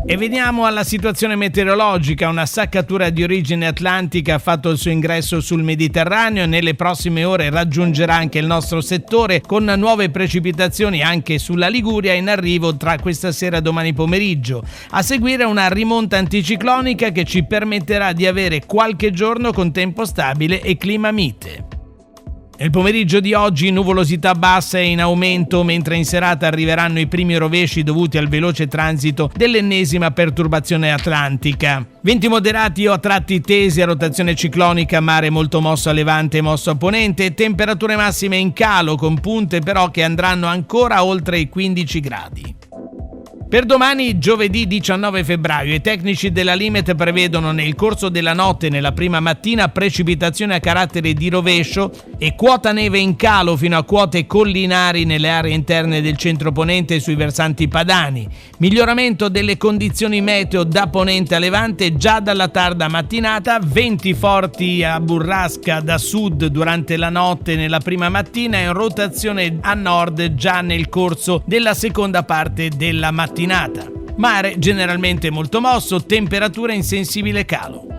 E veniamo alla situazione meteorologica. Una saccatura di origine atlantica ha fatto il suo ingresso sul Mediterraneo e nelle prossime ore raggiungerà anche il nostro settore, con nuove precipitazioni anche sulla Liguria in arrivo tra questa sera e domani pomeriggio. A seguire una rimonta anticiclonica che ci permetterà di avere qualche giorno con tempo stabile e clima mite. Nel pomeriggio di oggi nuvolosità bassa e in aumento, mentre in serata arriveranno i primi rovesci dovuti al veloce transito dell'ennesima perturbazione atlantica. Venti moderati o a tratti tesi a rotazione ciclonica, mare molto mosso a levante e mosso a ponente, temperature massime in calo con punte però che andranno ancora oltre i 15 gradi. Per domani, giovedì 19 febbraio, i tecnici della Limet prevedono nel corso della notte e nella prima mattina precipitazioni a carattere di rovescio e quota neve in calo fino a quote collinari nelle aree interne del centro-ponente e sui versanti padani. Miglioramento delle condizioni meteo da ponente a levante già dalla tarda mattinata, venti forti a burrasca da sud durante la notte e nella prima mattina e rotazione a nord già nel corso della seconda parte della mattinata. Mare generalmente molto mosso, temperatura in sensibile calo.